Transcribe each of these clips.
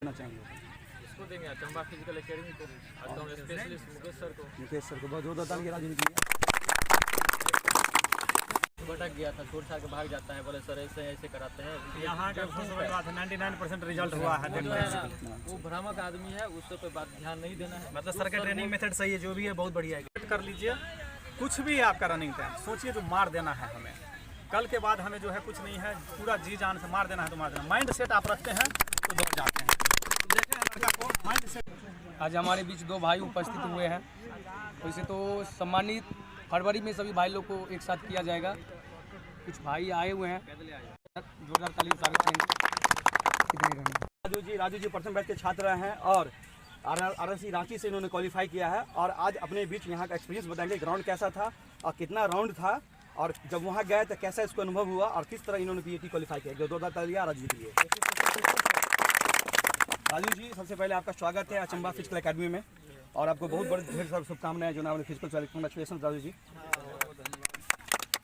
देना चाहेंगे? इसको देंगे चंबा फिजिकल एकेडमी को, स्पेशलिस्ट मुकेश सर को बहुत बहुत बता दिया राजनीति भटक गया था, छोड़ छाड़ के भाग जाता है, बोले सर ऐसे ऐसे कराते हैं। यहाँ का 99% रिजल्ट हुआ है। वो भ्रामक आदमी है, उससे कोई बात ध्यान नहीं देना है। मतलब सर का ट्रेनिंग मेथड सही है, जो भी है बहुत बढ़िया है। कर लीजिए, कुछ भी आपका रनिंग टाइम सोचिए तो मार देना है हमें। कल के बाद हमें जो है कुछ नहीं है, पूरा जी जान से मार देना है तो मार देना। माइंड सेट आप रखते हैं तो दौड़ जाते हैं। देखें लड़का को माइंड सेट। आज हमारे बीच दो भाई उपस्थित हुए हैं। वैसे तो सम्मानित फरवरी में सभी भाई लोग को एक साथ किया जाएगा। कुछ भाई आए हुए हैं, जोरदार ताली स्वागत करेंगे। राजू जी प्रथम बैच के छात्र हैं और RRC रांची से इन्होंने क्वालिफाई किया है और आज अपने बीच यहाँ का एक्सपीरियंस बताएंगे। ग्राउंड कैसा था और कितना राउंड था और जब वहाँ गए तो कैसा इसको अनुभव हुआ और किस तरह इन्होंने PAT क्वालिफाई किया। जोरदार तालियां राजू के लिए। राजू जी, सबसे पहले आपका स्वागत है चंबा फिजिकल एकेडमी में और आपको बहुत बड़ी ढेर सारी शुभकामनाएं जो नाम फिजिकल कंग्रेचुलेशन राजू जी।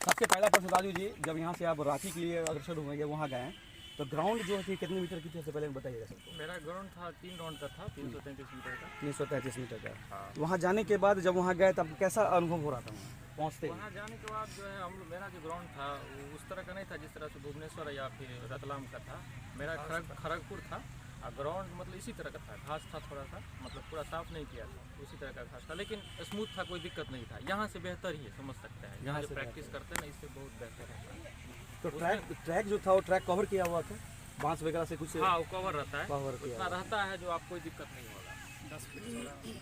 सबसे पहला प्रश्न राजू जी, जब यहाँ से आप रांची के लिए अग्रसर हुए वहाँ गए तो ग्राउंड जो है कितने मीटर की थी, सबसे पहले बताइएगा सर। मेरा ग्राउंड था 3 राउंड का था, 333 मीटर का। 333 मीटर का। वहाँ जाने के बाद जब वहाँ गए तब कैसा अनुभव हो रहा था पहुँचते? वहाँ जाने के बाद जो है हम लोग, मेरा जो ग्राउंड था वो उस तरह का नहीं था जिस तरह से भुवनेश्वर या फिर रतलाम का था। मेरा खड़गपुर था और ग्राउंड मतलब इसी तरह का था, घास था थोड़ा सा, मतलब पूरा साफ नहीं किया था, उसी तरह का घास था, लेकिन स्मूथ था, कोई दिक्कत नहीं था। यहाँ से बेहतर ही है, समझ सकते हैं। यहाँ जो प्रैक्टिस करते हैं ना, इससे बहुत बेहतर है। तो ट्रैक जो था वो ट्रैक कवर किया हुआ था बांस वगैरह से कुछ? हाँ, वो कवर रहता है, कवर उतना रहता है जो आपको कोई दिक्कत नहीं होगा। 10 फीट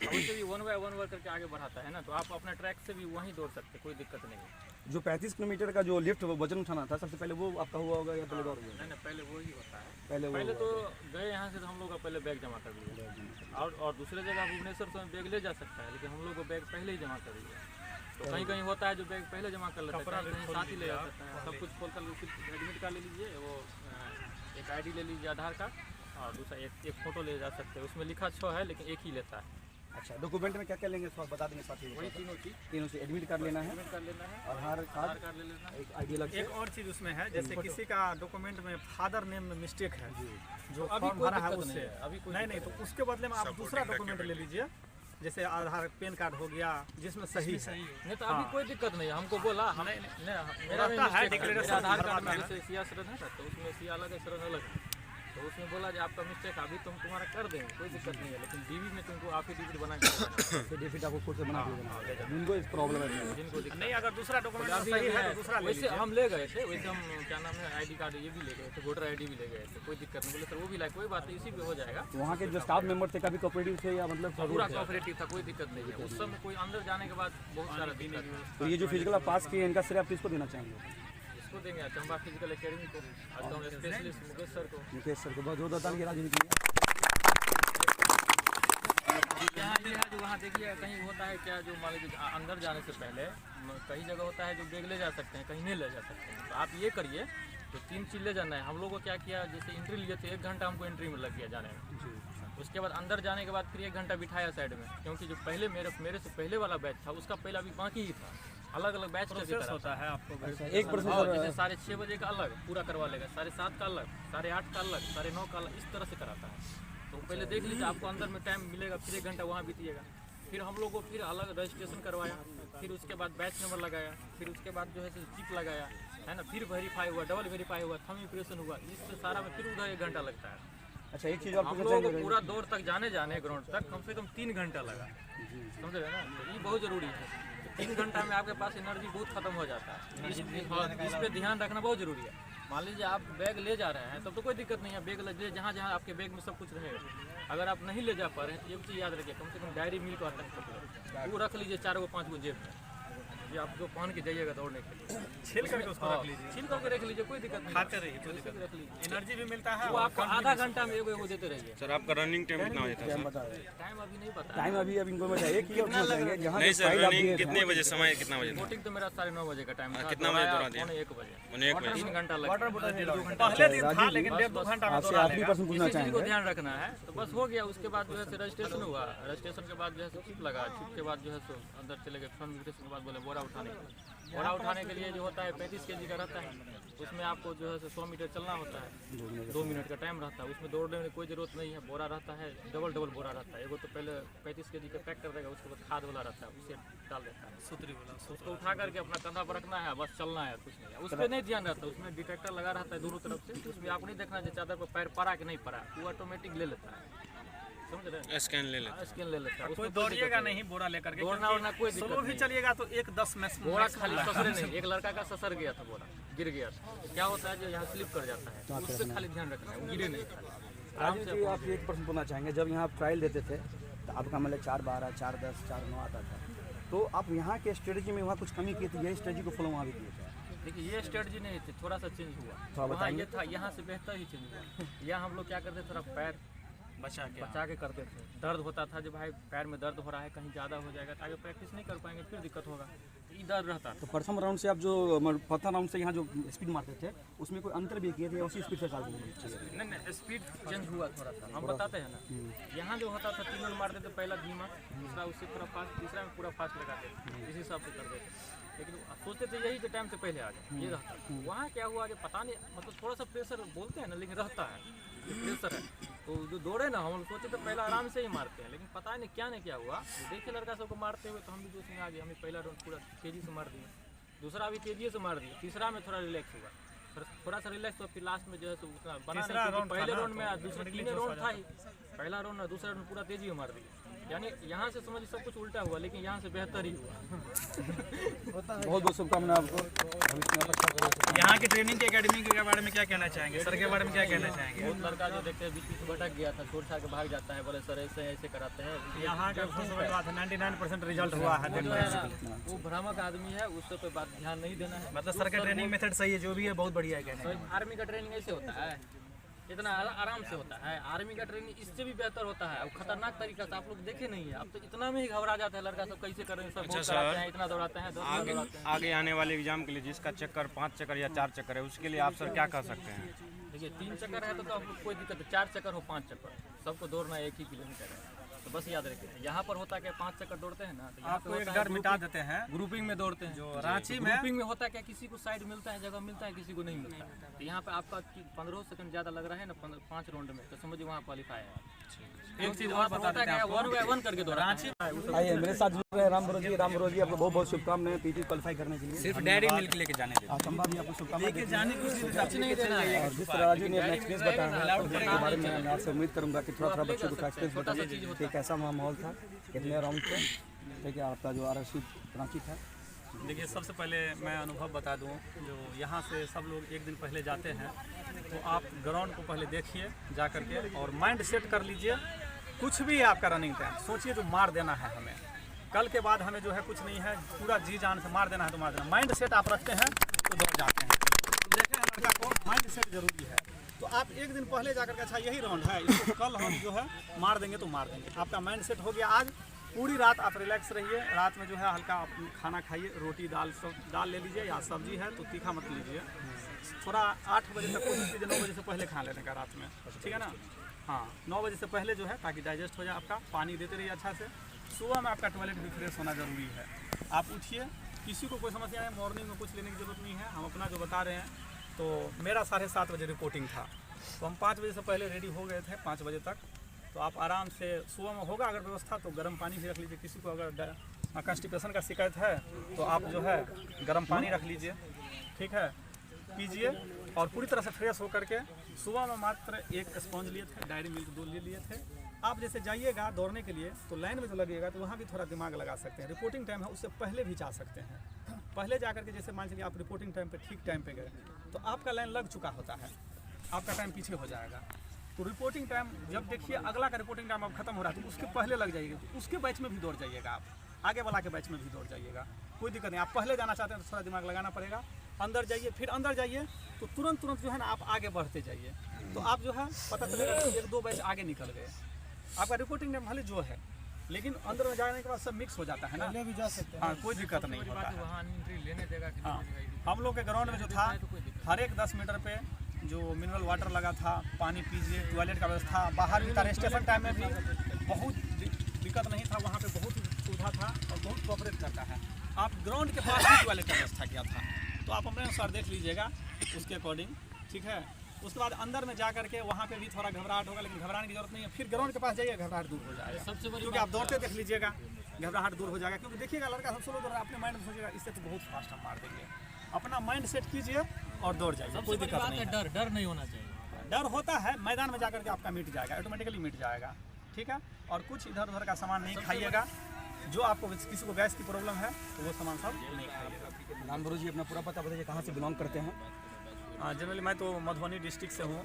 वैसे भी 1 बाय 1 वर्क करके आगे बढ़ाता है ना, तो आप अपने ट्रैक से भी वहीं दौड़ सकते, कोई दिक्कत नहीं है। जो 35 किलोमीटर का जो लिफ्ट वजन उठाना था, सबसे पहले वो आपका हुआ होगा या पहले दौड़ गया? नहीं, पहले वो ही होता है। पहले तो गए यहाँ से तो हम लोग का पहले बैग जमा कर दिया और दूसरे जगह भुवनेश्वर से बैग ले जा सकता है, लेकिन हम लोग को बैग पहले ही जमा कर दिया। तो कहीं कहीं होता है जो बैग पहले जमा कर लेता है, कहीं साथ ही ले जा सकता है। सब कुछ खोल कर एडमिट कार्ड ले लीजिए, वो एक ID ले लीजिए, आधार कार्ड, और दूसरा एक फ़ोटो ले जा सकते हैं। उसमें लिखा 6 है लेकिन एक ही लेता है। अच्छा, डॉक्यूमेंट में क्या क्या लेंगे थोड़ा बता देंगे साथी? वही तीनों चीज़, एडमिट कार्ड लेना है, आधार कार्ड ले लेना है, एक ID अलग से। एक और चीज़ उसमें है, जैसे किसी का डॉक्यूमेंट में फादर नेम में मिस्टेक है, जो फॉर्म भरा है उससे अभी नहीं, तो उसके बदले में आप दूसरा डॉक्यूमेंट ले लीजिए, जैसे आधार पैन कार्ड हो गया, जिसमें सही नहीं तो अभी कोई दिक्कत नहीं है। हमको बोला मेरा है डिक्लेरेशन आधार कार्ड में जैसे सिया शरण है तो उसमें सिया अलग है, शरण अलग है, तो उसमें बोला कि आपका मिस्टेक अभी तुम तुम्हारा कर देंगे, कोई दिक्कत नहीं है, लेकिन DV में तुमको एफिडेविट बना के डेफिट आपको खुद से बना के देना होगा जिनको इस प्रॉब्लम है, जिनको नहीं। अगर दूसरा डॉक्यूमेंट सही है तो दूसरा वैसे हम ले गए थे, वैसे हम क्या नाम है ID कार्ड ये भी ले गए थे, वोटर ID भी ले गए थे, कोई दिक्कत नहीं। बोले सर वो भी लाए, कोई बात नहीं, इसी पे हो जाएगा। वहाँ के जो स्टाफ मेंबर थे काफ़ी कोऑपरेटिव थे या मतलब पूरा कोऑपरेटिव था, कोई दिक्कत नहीं है। उस समय कोई अंदर जाने के बाद बहुत सारा दिक्कत है। तो ये जो फिजिकल आप पास किए इनका श्रेय आप किसको देना चाहेंगे? इसको देंगे चंबा फिजिकल एकेडमी को, स्पेशलिस्ट मुकेश सर को। बहुत बहुत बता दिया राजनीति यहाँ ये है जो वहाँ देखिए कहीं होता है क्या, जो मान लीजिए अंदर जाने से पहले कई जगह होता है जो बैग ले जा सकते हैं, कहीं नहीं ले जा सकते हैं। तो आप ये करिए, तो 3 चीज़ ले जाना है। हम लोग को क्या किया, जैसे एंट्री लिए थे 1 घंटा हमको एंट्री में लग गया जाने में। उसके बाद अंदर जाने के बाद फिर 1 घंटा बिठाया साइड में, क्योंकि जो पहले मेरे से पहले वाला बैच था उसका पहला अभी बाकी ही था। अलग अलग बैच होता है आपको एक प्रोसेसर, जैसे 6:30 बजे का अलग पूरा करवा लेगा, 7:30 का अलग, 8:30 का अलग, 9:30 का अलग, इस तरह से कराता है। तो पहले देख लीजिए, आपको अंदर में टाइम मिलेगा, फिर 1 घंटा वहाँ बीतिएगा। फिर हम लोग को फिर अलग रजिस्ट्रेशन करवाया, फिर उसके बाद बैच नंबर लगाया, फिर उसके बाद जो है चिप लगाया है ना, फिर वेरीफाई हुआ, डबल वेरीफाई हुआ, थंब इंप्रेशन हुआ, इससे सारा में फिर उधर 1 घंटा लगता है। अच्छा, एक चीज़ हम लोगों को पूरा दौर तक जाने ग्राउंड तक कम से कम 3 घंटा लगा, समझ रहे हैं ना। तो ये बहुत ज़रूरी है। 3 घंटा में आपके पास एनर्जी बहुत खत्म हो जाता है। इस पे ध्यान रखना बहुत ज़रूरी है। मान लीजिए आप बैग ले जा रहे हैं तब तो कोई दिक्कत नहीं है, बैग ले जहाँ जहाँ आपके बैग में सब कुछ रहेगा। अगर आप नहीं ले जा पा रहे हैं तो एक चीज़ याद रखिए, कम से कम डायरी मिल्क वाटर वो रख लीजिए 4 5 जेब में, ये आप जो पहन के जाइएगा दौड़ने के लिए। छील करके उसको रख लीजिए, छील करके रख लीजिए, कोई दिक्कत नहीं, खाते रहिए, कोई दिक्कत रख लीजिए, एनर्जी भी मिलता है। वो आपको आधा घंटा में एगो देते रहिए। सर आपका रनिंग टाइम कितना बजे था? टाइम अभी नहीं पता, टाइम अभी इनको बताइए कि नहीं सर, रनिंग कितने बजे, समय कितना बजे? वोटिंग तो मेरा 9:30 बजे का टाइम था। कितना बजे दौड़ा दिया? 1 बजे, 1 बजे 3 घंटा लगा। पहले दिन था लेकिन 1.5-2 घंटा में दौड़ा आखिरी प्रश्न पूछना इसी चीज़ को चाहेंगे। ध्यान रखना है। तो बस हो गया। उसके बाद जो है रजिस्ट्रेशन हुआ, रजिस्ट्रेशन के बाद जो है चिप लगा, चिप के बाद जो है अंदर चले गए, फॉर्म के बाद बोले बोरा उठाने के लिए। बोरा उठाने के लिए जो होता है 35 kg का रहता है, उसमें आपको जो है 100 मीटर चलना होता है, 2 मिनट का टाइम रहता है। उसमें दौड़ने में कोई ज़रूरत नहीं है, बोरा रहता है, डबल बोरा रहता है। एगो तो पहले 35 kg का पैक कर देगा, उसके बाद खाद वाला रहता है, उसे डाल देता है सूत्री वाला, उसको उठा करके अपना कंधा पर रखना है, बस चलना है, कुछ नहीं है। उस पर नहीं ध्यान रहता है, उसमें डिटेक्टर लगा रहता है दोनों तरफ से, उसमें आपको नहीं देखना है चादर पर पैर पड़ा कि नहीं पड़ा, वो ऑटोमेटिक ले लेता है, समझ रहे हैं, स्कैन ले लेते स्कैन ले लेता है। कोई उसमें दौड़िएगा नहीं बोरा लेकर के, दौड़ना वरना कोई दिक्कत स्लो भी नहीं। चलिएगा तो 1-10 में बोरा खाली ससरे नहीं, एक लड़का का ससर गया था, बोरा गिर गया था। क्या होता है जो यहाँ स्लिप कर जाता है, उससे खाली ध्यान रखना है, वो गिरे नहीं खाली आराम राजू से। जी, आप एक प्रश्न पूछना चाहेंगे, जब यहाँ आप ट्रायल देते थे तो आपका मतलब 4-12, 4-10, 4-9 आता था, तो आप यहाँ के स्ट्रेटजी में वहाँ कुछ कमी की थी, यही स्ट्रेटजी को फॉलो वहाँ भी किए थे? देखिए ये स्ट्रेटजी नहीं थी, थोड़ा सा चेंज हुआ। थोड़ा वहाँ बताइए। ये था, यहाँ से बेहतर ही चेंज हुआ। यहाँ हम लोग क्या करते थे, थोड़ा पैर बचा के करते थे। दर्द होता था, जो भाई पैर में दर्द हो रहा है, कहीं ज़्यादा हो जाएगा तो आगे प्रैक्टिस नहीं कर पाएंगे, फिर दिक्कत होगा, तो ये डर रहता तो प्रथम राउंड से आप जो प्रथम राउंड से यहाँ जो स्पीड मारते थे, उसमें कोई अंतर भी किए थे या उसी स्पीड से चालू था। नहीं, स्पीड चेंज हुआ थोड़ा सा, हम बताते हैं ना। यहाँ जो होता था 3 मारते थे, पहला धीमा, दूसरा उससे थोड़ा फास्ट, तीसरा में पूरा फास्ट लगाते थे, इस हिसाब से करते थे। लेकिन सोचते थे यही जो टाइम से पहले आ जाए, ये रहता है। वहाँ क्या हुआ कि पता नहीं, मतलब थोड़ा सा प्रेशर बोलते हैं ना, लेकिन रहता है, प्रेशर है। तो जो दौड़े ना, हम सोचे तो पहला आराम से ही मारते हैं, लेकिन पता नहीं क्या हुआ, देखे लड़का सबको मारते हुए, तो हम भी जोश में आ गए, हमें पहला राउंड पूरा तेजी से मार दिया, दूसरा भी तेजी से मार दिया, तीसरा में थोड़ा रिलैक्स हुआ, थोड़ा सा रिलैक्स हुआ, फिर लास्ट में जो है उतना बना नहीं। पहले राउंड में दूसरे 3 राउंड था ही, पहला राउंड और दूसरा राउंड पूरा तेजी में मार दिया। यानी यहाँ से समझिए सब कुछ उल्टा हुआ, लेकिन यहाँ से बेहतर ही हुआ। बहुत बहुत शुभकामनाएं आपको। यहाँ की ट्रेनिंग के एकेडमी के बारे में क्या कहना चाहेंगे, सर के बारे में क्या कहना चाहेंगे? बहुत लड़का जो देखते हैं बीच बीच भटक गया था, छोड़ छाड़ के भाग जाता है, बोले सर ऐसे ऐसे कराते हैं। यहाँ का सबसे बड़ी बात है 99% रिजल्ट हुआ है। वो जो है ना, वो भ्रामक आदमी है, उससे कोई बात ध्यान नहीं देना है। मतलब सर का ट्रेनिंग मेथड सही है, जो भी है बहुत बढ़िया है कहने तो आर्मी का ट्रेनिंग ऐसे होता है, इतना आराम से होता है। आर्मी का ट्रेनिंग इससे भी बेहतर होता है, और खतरनाक तरीका से आप लोग देखे नहीं है। अब तो इतना में ही घबरा जाता है लड़का, सब कैसे कर रहे हैं, सब बहुत कराते हैं, इतना दौड़ाते हैं, 10 मिनट दौड़ाते हैं। आगे आने वाले एग्जाम के लिए जिसका चक्कर 5 चक्कर या 4 चक्कर है, उसके लिए आप सर क्या कह सकते हैं? देखिए 3 चक्कर है तो आप लोग कोई दिक्कत है, 4 चक्कर हो 5 चक्कर, सबको दौड़ना 1 ही किलोमीटर है। तो बस याद रखिए, यहाँ पर होता है क्या 5 चक्कर दौड़ते हैं ना, तो यहाँ आपको एक डर मिटा देते हैं। ग्रुपिंग में दौड़ते हैं। जो रांची में ग्रुपिंग में होता है क्या, किसी को साइड मिलता है, जगह मिलता है, किसी को नहीं मिलता है। तो यहाँ पे आपका 15 सेकंड ज़्यादा लग रहा है ना 5 राउंड में, तो समझिए वहाँ क्वालिफाई है। एक चीज़ और बताते हैं, 1 करके दौड़ा। रांची आइए मेरे साथ जुड़ रहे हैं राम बरोजी। राम बरोजी, आपको बहुत बहुत शुभकामनाएं पीटी क्वालिफाई करने के लिए। सिर्फ डेयरी मिल्क लेके जाने देते चंबा भी आपको शुभकामनाएं देती जाने कुछ नहीं देना है। और जिस तरह राजू ने अपना एक्सपीरियंस बताया उसके बारे में मैं आपसे उम्मीद करूंगा कि थोड़ा बच्चों को एक्सपीरियंस बताइए कि कैसा वहाँ माहौल था, कितने राउंड थे, ठीक है, आपका जो RSC रांची था। देखिए सबसे पहले मैं अनुभव बता दूं, जो यहाँ से सब लोग एक दिन पहले जाते हैं, तो आप ग्राउंड को पहले देखिए जा कर के, और माइंड सेट कर लीजिए। कुछ भी आपका रनिंग टाइम सोचिए तो मार देना है हमें, कल के बाद हमें जो है कुछ नहीं है, पूरा जी जान से मार देना है तो मार देना। माइंड सेट आप रखते हैं तो दौड़ जाते हैं। देखें लड़का को माइंड सेट जरूरी है, तो आप एक दिन पहले जाकर के अच्छा यही राउंड है, इसको कल हम जो है मार देंगे तो मार देंगे। आपका माइंड सेट हो गया। आज पूरी रात आप रिलैक्स रहिए, रात में जो है हल्का खाना खाइए, रोटी दाल ले लीजिए, या सब्जी है तो तीखा मत लीजिए। थोड़ा 8 बजे तक कोशिश कीजिए, 9 बजे से पहले खा लेने का रात में, ठीक है ना। हाँ 9 बजे से पहले जो है, ताकि डाइजेस्ट हो जाए आपका। पानी देते रहिए अच्छा से। सुबह में आपका टॉयलेट भी फ्रेश होना ज़रूरी है। आप उठिए, किसी को कोई समस्या है, मॉर्निंग में कुछ लेने की ज़रूरत नहीं है। हम अपना जो बता रहे हैं, तो मेरा 7:30 बजे रिपोर्टिंग था, तो हम 5 बजे से पहले रेडी हो गए थे 5 बजे तक। तो आप आराम से सुबह में होगा अगर व्यवस्था तो गर्म पानी भी रख लीजिए। किसी को अगर कॉन्स्टिपेशन का शिकायत है तो आप जो है गर्म पानी रख लीजिए, ठीक है, पीजिए। और पूरी तरह से फ्रेश होकर के सुबह में मात्र 1 स्पॉन्ज लिए थे, डायरी मिल्क 2 लिए थे। आप जैसे जाइएगा दौड़ने के लिए तो लाइन में जो लगेगा तो वहाँ भी थोड़ा दिमाग लगा सकते हैं। रिपोर्टिंग टाइम है, उससे पहले भी जा सकते हैं। पहले जा करके जैसे मान लीजिए आप रिपोर्टिंग टाइम पे ठीक टाइम पे गए तो आपका लाइन लग चुका होता है, आपका टाइम पीछे हो जाएगा। तो रिपोर्टिंग टाइम जब देखिए अगला का रिपोर्टिंग टाइम अब खत्म हो रहा है तो उसके पहले लग जाइएगा, तो उसके बैच में भी दौड़ जाइएगा, आप आगे वाला के बैच में भी दौड़ जाइएगा, कोई दिक्कत नहीं। आप पहले जाना चाहते हैं तो थोड़ा दिमाग लगाना पड़ेगा। अंदर जाइए, फिर अंदर जाइए तो तुरंत जो है ना आप आगे बढ़ते जाइए, तो आप जो है पता चलेगा 1-2 बैच आगे निकल गए। आपका रिपोर्टिंग टाइम भले जो है, लेकिन अंदर में जाने के बाद सब मिक्स हो जाता है ना, भी जा सकते हैं। हाँ कोई दिक्कत नहीं होता है। वहाँ एंट्री लेने देगा कि हाँ हम लोग के ग्राउंड में जो था, हर एक 10 मीटर पे जो मिनरल वाटर लगा था, पानी पीजिए, टॉयलेट का व्यवस्था बाहर भी था। स्टेशन टाइम में भी बहुत दिक्कत नहीं था, वहाँ पे बहुत सुविधा था और बहुत कोऑपरेट करता है। आप ग्राउंड के पास ही टॉयलेट का व्यवस्था किया था, तो आप अपने अनुसार देख लीजिएगा उसके अकॉर्डिंग, ठीक है। उसके बाद अंदर में जा करके वहाँ पे भी थोड़ा घबराहट होगा, लेकिन घबराने की जरूरत नहीं है। फिर ग्राउंड के पास जाइए, घबराहट दूर हो जाएगा। सबसे बड़ी क्योंकि आप दौड़ते देख लीजिएगा, घबराहट दूर हो जाएगा। क्योंकि देखिएगा लड़का सब स्लो दौड़ रहा है, अपने माइंड में सोचिएगा इससे तो बहुत फास्ट हम मार देंगे। अपना माइंड सेट कीजिए और दौड़ जाइए, कोई सबसे बड़ी दिक्कत बात नहीं है है। डर नहीं होना चाहिए। डर होता है, मैदान में जाकर के आपका मिट जाएगा, ऑटोमेटिकली मिट जाएगा, ठीक है। और कुछ इधर उधर का सामान नहीं खाइएगा, जो आपको किसी को गैस की प्रॉब्लम है तो वो सामान सब नहीं खाइएगा। नाम गुरु जी अपना पूरा पता बताइए, कहाँ से बिलोंग करते हैं? जनरली मैं तो मधुबनी डिस्ट्रिक्ट से हूँ,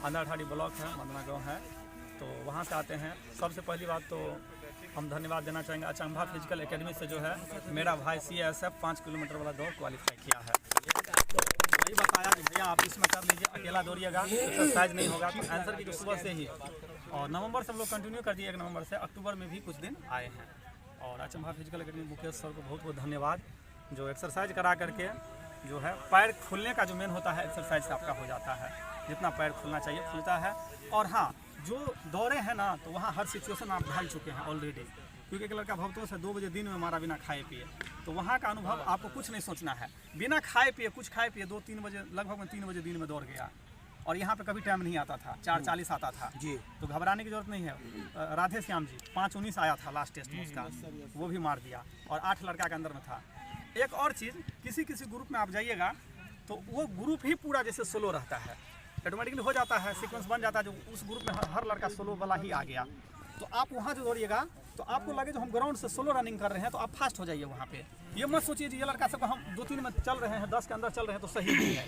अंधारठाड़ी ब्लॉक है, मदना गाँव है, तो वहाँ से आते हैं। सबसे पहली बात तो हम धन्यवाद देना चाहेंगे अचंभा फिजिकल एकेडमी से, जो है मेरा भाई CSF 5 किलोमीटर वाला दौड़ क्वालिफाई किया है। तो वही बताया कि भैया आप इसमें कर लीजिए, अकेला दौड़िएगा, एक्सरसाइज नहीं होगा। तो आंसर की सुबह से ही, और नवंबर से हम लोग कंटिन्यू कर दिए, 1 नवंबर से अक्टूबर में भी कुछ दिन आए हैं। और अचंभा फिजिकल एकेडमी मुकेश सर को बहुत बहुत धन्यवाद, जो एक्सरसाइज करा करके जो है पैर खुलने का जो मेन होता है एक्सरसाइज से आपका हो जाता है, जितना पैर खुलना चाहिए खुलता है। और हाँ, जो दौड़े हैं ना, तो वहाँ हर सिचुएशन आप ढल चुके हैं ऑलरेडी। क्योंकि एक लड़का भक्तों से 2 बजे दिन में मारा बिना खाए पिए, तो वहाँ का अनुभव आपको कुछ नहीं सोचना है। बिना खाए पिए, कुछ खाए पिए 2-3 बजे, लगभग में 3 बजे दिन में दौड़ गया। और यहाँ पे कभी टाइम नहीं आता था, 4:40 आता था जी। तो घबराने की जरूरत नहीं है। राधे श्याम जी 5:19 आया था लास्ट टेस्ट में उसका, वो भी मार दिया, और 8 लड़का के अंदर में था। एक और चीज़, किसी किसी ग्रुप में आप जाइएगा तो वो ग्रुप ही पूरा जैसे सोलो रहता है, ऑटोमेटिकली हो जाता है, सीक्वेंस बन जाता है, जो उस ग्रुप में हर लड़का सोलो वाला ही आ गया। तो आप वहाँ जो दौड़िएगा तो आपको लगे जो हम ग्राउंड से सोलो रनिंग कर रहे हैं, तो आप फास्ट हो जाइए वहाँ पे। ये मत सोचिए ये लड़का सबको हम 2-3 में चल रहे हैं, 10 के अंदर चल रहे हैं तो सही नहीं है।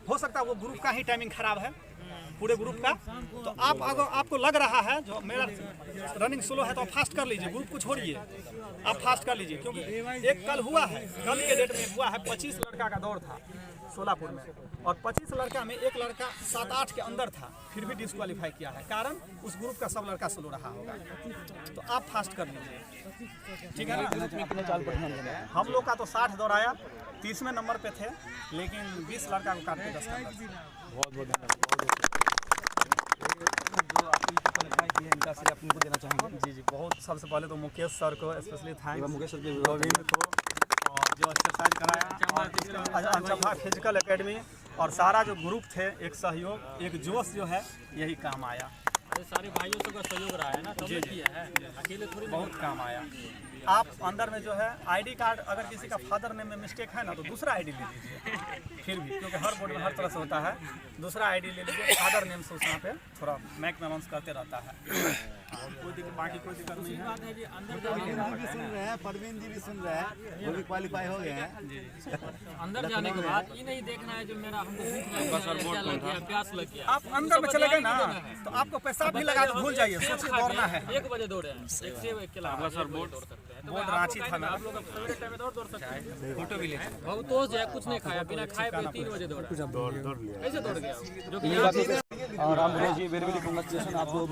हो सकता है वो ग्रुप का ही टाइमिंग खराब है, पूरे ग्रुप का। तो आप अगर आपको लग रहा है जो मेरा रनिंग स्लो है, तो आप फास्ट कर लीजिए, ग्रुप को छोड़िए, आप फास्ट कर लीजिए। क्योंकि एक कल हुआ है, कल के डेट में हुआ है, 25 लड़का का दौड़ था सोलापुर में, और 25 लड़का में एक लड़का 7-8 के अंदर था, फिर भी डिस्क्वालीफाई किया है। कारण उस ग्रुप का सब लड़का स्लो रहा होगा। तो आप फास्ट कर लीजिए, ठीक है ना। हम लोग का तो 60 दौड़ाया, 30वें नंबर पे थे, लेकिन 20 लड़का को काट के 10 बहुत बहुत धन्यवाद। जो आपकी क्वालिफाई की है, इनका श्रेय आप उनको देना चाहेंगे? जी जी, बहुत सबसे पहले तो मुकेश सर को स्पेशली थैंक्स, मुकेश सर के गोविंद को, और जो एक्सरसाइज कराया, अचंभा फिजिकल एकेडमी, और सारा जो ग्रुप थे, एक सहयोग, एक जोश जो है, यही काम आया। अरे सारे भाइयों से का सहयोग रहा है ना, तब किया है, अकेले थोड़ी बहुत काम आया। आप अंदर में जो है ID कार्ड, अगर किसी का फादर नेम में मिस्टेक है ना, तो दूसरा ID ले लीजिए फिर भी, क्योंकि हर बोर्ड में हर तरह से होता है। दूसरा ID ले लीजिए, फादर नेम से उसमें पे थोड़ा मैक में अनाउंस करते रहता है। कोई दिक्कत, बाकी कोई दिक्कत नहीं है। बात है कि अंदर भी सुन रहे हैं, परवीन जी भी सुन रहे हैं, वो भी क्वालिफाई हो गए हैं। अंदर जाने के बाद ये नहीं देखना है जो मेरा हमको भूख लग गया, क्या लग गया, प्यास लग गया। आप अंदर में चले गए ना, तो आपको पेशाब भी लगा तो भूल जाइए, सोचिए दौड़ना है। 1 बजे दौड़े हैं, 1 से 1 के अलावा सर बोर्ड दौड़ सकते हैं। तो बोर्ड रांची था ना, आप लोग अब सवेरे टाइम में दौड़ सकते हैं, फोटो भी ले बहुत तो जो है कुछ नहीं खाया, बिना खाए पे 3 बजे दौड़ा, कैसे दौड़ गया जो कि राम गुरु जी, वेरी वेरी कांग्रेचुलेशन आपको।